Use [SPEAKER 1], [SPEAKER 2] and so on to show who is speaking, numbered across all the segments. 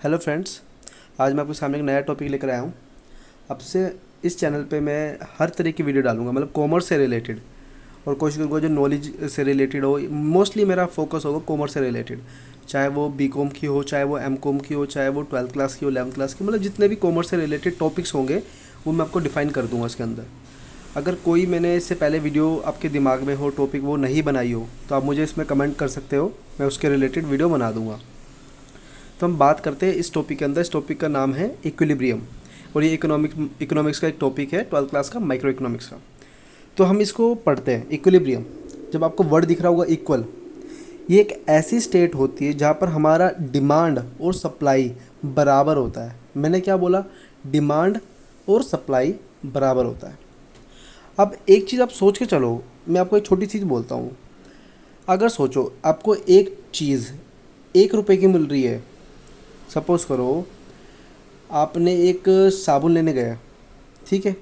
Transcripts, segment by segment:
[SPEAKER 1] Hello friends, आज मैं आपके सामने एक नया टॉपिक लेकर आया हूँ। अब से इस चैनल पे मैं हर तरह की वीडियो डालूंगा, मतलब कॉमर्स से रिलेटेड, और कोशिश करूँगा जो नॉलेज से रिलेटेड हो। मोस्टली मेरा फोकस होगा कॉमर्स से रिलेटेड, चाहे वो बीकॉम की हो, चाहे वो एमकॉम की हो, चाहे वो 12th क्लास की हो, 11th क्लास की, मतलब जितने भी कॉमर्स से रिलेटेड टॉपिक्स होंगे वो मैं आपको डिफ़ाइन कर दूँगा इसके अंदर। अगर कोई मैंने इससे पहले वीडियो आपके दिमाग में हो, टॉपिक वो नहीं बनाई हो, तो आप मुझे इसमें कमेंट कर सकते हो, मैं उसके रिलेटेड वीडियो बना दूँगा। तो हम बात करते हैं इस टॉपिक के अंदर। इस टॉपिक का नाम है इक्विलिब्रियम, और ये इकोनॉमिक्स का एक टॉपिक है, 12th क्लास का, माइक्रो इकोनॉमिक्स का। तो हम इसको पढ़ते हैं। इक्विलिब्रियम, जब आपको वर्ड दिख रहा होगा इक्वल, ये एक ऐसी स्टेट होती है जहाँ पर हमारा डिमांड और सप्लाई बराबर होता है। मैंने क्या बोला? डिमांड और सप्लाई बराबर होता है। अब एक चीज़ आप सोच के चलो, मैं आपको एक छोटी चीज़ बोलता हूँ। अगर सोचो आपको एक चीज़ 1 रुपए की मिल रही है, सपोज़ करो आपने एक साबुन लेने गया, ठीक है।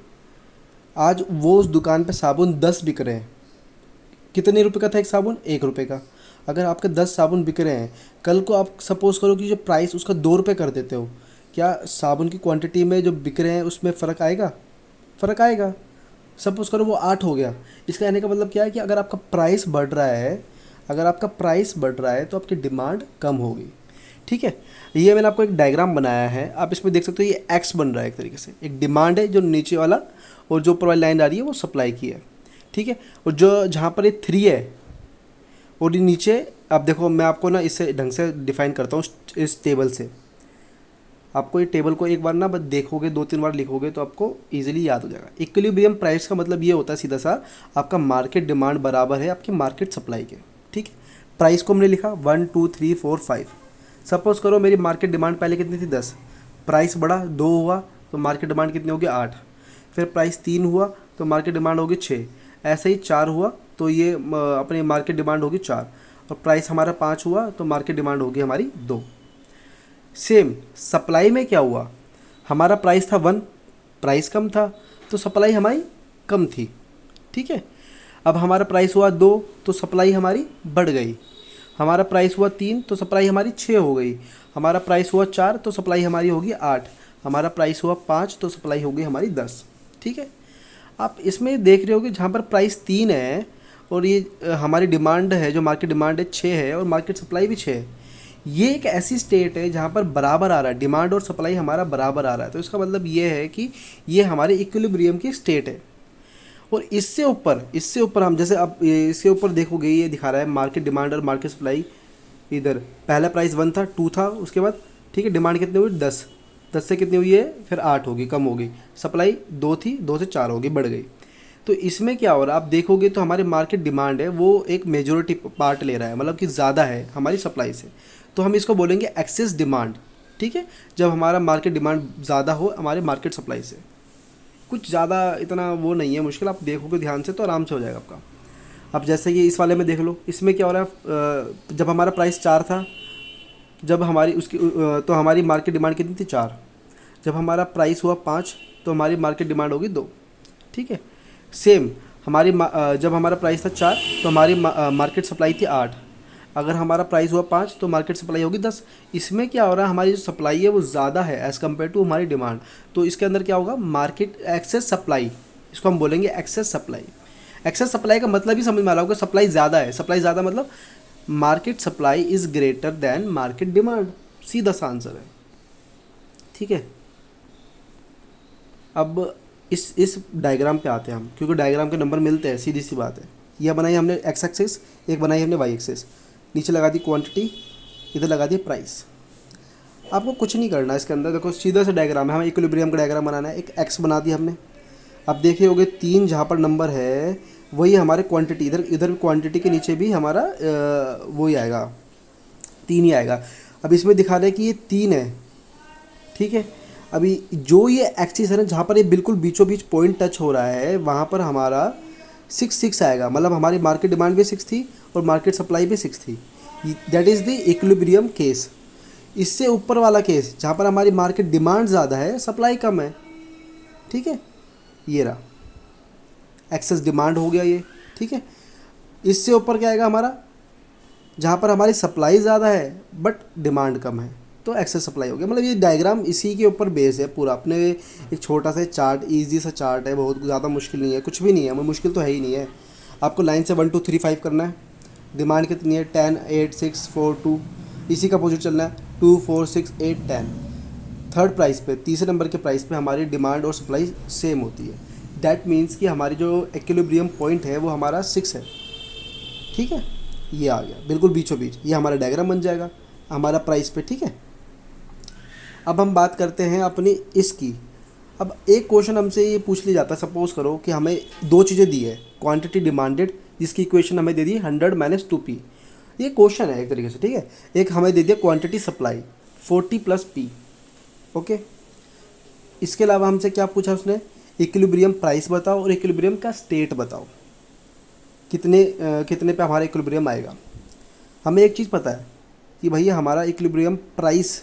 [SPEAKER 1] आज वो उस दुकान पे साबुन 10 बिक रहे हैं। कितने रुपए का था एक साबुन? 1 रुपए का। अगर आपके 10 साबुन बिक रहे हैं, कल को आप सपोज़ करो कि जो प्राइस उसका 2 रुपये कर देते हो, क्या साबुन की क्वांटिटी में जो बिक रहे हैं उसमें फ़र्क आएगा? फ़र्क आएगा। सपोज़ करो वो 8 हो गया। इसका कहने का मतलब क्या है कि अगर आपका प्राइस बढ़ रहा है, अगर आपका प्राइस बढ़ रहा है तो आपकी डिमांड कम होगी, ठीक है। ये मैंने आपको एक डायग्राम बनाया है, आप इसमें देख सकते हो। ये एक्स बन रहा है एक तरीके से, एक डिमांड है जो नीचे वाला, और जो ऊपर वाली लाइन आ रही है वो सप्लाई की है, ठीक है। और जो जहाँ पर ये 3 है और ये नीचे, आप देखो मैं आपको ना इससे ढंग से डिफाइन करता हूँ इस टेबल से। आपको ये टेबल को एक बार ना बस देखोगे, 2-3 बार लिखोगे तो आपको इजीली याद हो जाएगा। इक्विलिब्रियम प्राइस का मतलब ये होता है सीधा सा, आपका मार्केट डिमांड बराबर है आपकी मार्केट सप्लाई के, ठीक है। प्राइस को हमने लिखा 1 2 3 4 5। सपोज़ करो मेरी मार्केट डिमांड पहले कितनी थी? 10। प्राइस बढ़ा, 2 हुआ तो मार्केट डिमांड कितनी होगी? 8। फिर प्राइस 3 हुआ तो मार्केट डिमांड होगी 6। ऐसे ही 4 हुआ तो ये अपनी मार्केट डिमांड होगी 4। और प्राइस हमारा 5 हुआ तो मार्केट डिमांड होगी हमारी 2। सेम सप्लाई में क्या हुआ? हमारा प्राइस था 1, प्राइस कम था तो सप्लाई हमारी कम थी, ठीक है। अब हमारा प्राइस हुआ 2 तो सप्लाई हमारी बढ़ गई। हमारा प्राइस हुआ 3 तो सप्लाई हमारी 6 हो गई। हमारा प्राइस हुआ 4 तो सप्लाई हमारी होगी 8। हमारा प्राइस हुआ 5 तो सप्लाई होगी हमारी 10, ठीक है। आप इसमें देख रहे हो कि जहाँ पर प्राइस 3 है और ये हमारी डिमांड है, जो मार्केट डिमांड है 6 है, और मार्केट सप्लाई भी 6 है। ये एक ऐसी स्टेट है जहाँ पर बराबर आ रहा है, डिमांड और सप्लाई हमारा बराबर आ रहा है। तो इसका मतलब ये है कि ये हमारे इक्विलिब्रियम की स्टेट है। और इससे ऊपर हम जैसे अब इसके ऊपर देखोगे, ये दिखा रहा है मार्केट डिमांड और मार्केट सप्लाई। इधर पहला प्राइस 1 था, 2 था, उसके बाद ठीक है डिमांड कितनी हुई? 10। 10 से कितनी हुई है? फिर 8 होगी, कम हो गई। सप्लाई 2 थी, 2 से 4 होगी, बढ़ गई। तो इसमें क्या हो रहा है आप देखोगे तो हमारी मार्केट डिमांड है वो एक मेजोरिटी पार्ट ले रहा है, मतलब कि ज़्यादा है हमारी सप्लाई से। तो हम इसको बोलेंगे एक्सेस डिमांड, ठीक है। जब हमारा मार्केट डिमांड ज़्यादा हो हमारे मार्केट सप्लाई से। कुछ ज़्यादा इतना वो नहीं है मुश्किल, आप देखोगे ध्यान से तो आराम से हो जाएगा आपका। अब जैसे कि इस वाले में देख लो, इसमें क्या हो रहा है, जब हमारा प्राइस 4 था, जब हमारी उसकी तो हमारी मार्केट डिमांड कितनी थी? 4। जब हमारा प्राइस हुआ 5 तो हमारी मार्केट डिमांड होगी 2, ठीक है। सेम जब हमारा प्राइस था 4 तो हमारी मार्केट सप्लाई थी 8। अगर हमारा प्राइस हुआ 5 तो मार्केट सप्लाई होगी 10। इसमें क्या हो रहा है, हमारी जो सप्लाई है वो ज़्यादा है एज़ कम्पेयर टू हमारी डिमांड। तो इसके अंदर क्या होगा? मार्केट एक्सेस सप्लाई, इसको हम बोलेंगे एक्सेस सप्लाई। एक्सेस सप्लाई का मतलब ही समझ में आ रहा होगा, सप्लाई ज़्यादा है। सप्लाई ज़्यादा मतलब market supply is greater than market demand, सीधा सा आंसर है, ठीक है। अब इस डायग्राम पे आते हैं हम, क्योंकि डायग्राम के नंबर मिलते हैं, सीधी सी बात है। यह बनाई हमने एक्स एक्सेस, एक बनाई हमने वाई एक्सेस। नीचे लगा दी क्वांटिटी, इधर लगा दी प्राइस। आपको कुछ नहीं करना इसके अंदर, देखो सीधा सा डायग्राम है, हमें इक्विलिब्रियम का डायग्राम बनाना है। एक एक्स बना दी हमने। अब देखे होगे 3 जहाँ पर नंबर है वही हमारे क्वांटिटी, इधर इधर क्वांटिटी के नीचे भी हमारा वही आएगा, 3 ही आएगा। अब इसमें दिखा रहे हैं कि ये 3 है, ठीक है। अभी जो ये एक्सिस है ना, जहाँ पर ये बिल्कुल बीचों बीच पॉइंट टच हो रहा है, वहाँ पर हमारा 6 आएगा। मतलब हमारी मार्केट डिमांड भी 6 थी और मार्केट सप्लाई भी 6 थी। That is the equilibrium case. इससे ऊपर वाला केस जहाँ पर हमारी मार्केट डिमांड ज़्यादा है, सप्लाई कम है, ठीक है। ये रहा एक्सेस डिमांड हो गया ये, ठीक है। इससे ऊपर क्या आएगा हमारा? जहाँ पर हमारी सप्लाई ज़्यादा है बट डिमांड कम है, तो एक्सेस सप्लाई हो गया। मतलब ये डायग्राम इसी के ऊपर बेस है पूरा। अपने एक छोटा सा चार्ट, इजी सा चार्ट है, बहुत ज़्यादा मुश्किल नहीं है, कुछ भी नहीं है, मुश्किल तो है ही नहीं है। आपको लाइन से 1 2 3 5 करना है। डिमांड कितनी है? 10 8 6 4 2, इसी का अपोजिट चलना है, 2 4 6 8 10। थर्ड प्राइस पे, तीसरे नंबर के प्राइस पे हमारी डिमांड और सप्लाई सेम होती है। दैट मीन्स कि हमारी जो एक्विलिब्रियम पॉइंट है वो हमारा 6 है। ठीक है, ये आ गया बिल्कुल बीचों बीच, ये हमारा डायग्राम बन जाएगा हमारा प्राइस पे। ठीक है, अब हम बात करते हैं अपनी इसकी। अब एक क्वेश्चन हमसे ये पूछ लिया जाता है, सपोज करो कि हमें दो चीज़ें दी है, क्वांटिटी डिमांडेड जिसकी इक्वेशन हमें दे दी 100 माइनस 2p, ये क्वेश्चन है एक तरीके से। ठीक है, एक हमें दे दिया quantity supply 40 plus p। Okay, इसके अलावा हमसे क्या पूछा उसने? इक्विलिब्रियम प्राइस बताओ और इक्विलिब्रियम का स्टेट बताओ, कितने पे हमारा इक्विलिब्रियम आएगा। हमें एक चीज़ पता है कि भैया हमारा इक्विलिब्रियम प्राइस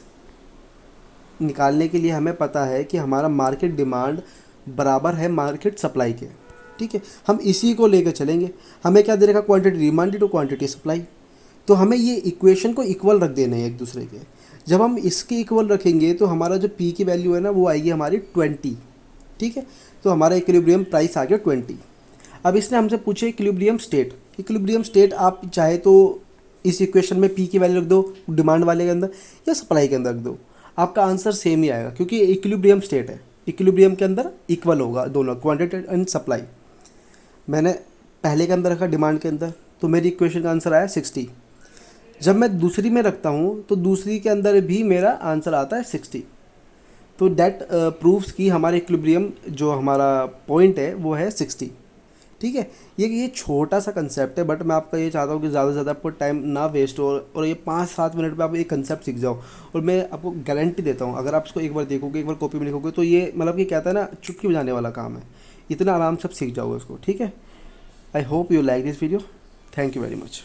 [SPEAKER 1] निकालने के लिए हमें पता है कि हमारा मार्केट डिमांड बराबर है मार्केट सप्लाई के। ठीक है, हम इसी को लेकर चलेंगे। हमें क्या दे रखा? Quantity demanded to quantity supply. तो हमें ये इक्वेशन को इक्वल रख देने हैं एक दूसरे के। जब हम इसके इक्वल रखेंगे तो हमारा जो पी की वैल्यू है ना वो आएगी हमारी 20। ठीक है, तो हमारा इक्विलिब्रियम प्राइस आ गया 20। अब इसने हमसे पूछे इक्विलिब्रियम स्टेट। इक्विलिब्रियम स्टेट आप चाहे तो इस इक्वेशन में पी की वैल्यू रख दो डिमांड वाले के अंदर या सप्लाई के अंदर रख दो, आपका आंसर सेम ही आएगा, क्योंकि इक्विलिब्रियम स्टेट है। इक्विलिब्रियम के अंदर इक्वल होगा दोनों, क्वांटिटी एंड सप्लाई। मैंने पहले के अंदर रखा डिमांड के अंदर, तो मेरी इक्वेशन का आंसर आया 60। जब मैं दूसरी में रखता हूँ तो दूसरी के अंदर भी मेरा आंसर आता है 60। तो दैट प्रूव्स कि हमारा इक्विलिब्रियम जो हमारा पॉइंट है वो है 60। ठीक है, ये छोटा सा कंसेप्ट है, बट मैं आपका ये चाहता हूँ कि ज़्यादा से ज़्यादा आपको टाइम ना वेस्ट हो और ये 5-7 मिनट में आप ये कंसेप्ट सीख जाओ। और मैं आपको गारंटी देता हूँ, अगर आप इसको एक बार देखोगे, एक बार कॉपी में लिखोगे, तो ये मतलब कि कहता है ना, चुटकी बजाने वाला काम है। इतना आराम से आप सीख जाओगे उसको। ठीक है, I hope you like this video. Thank you very much.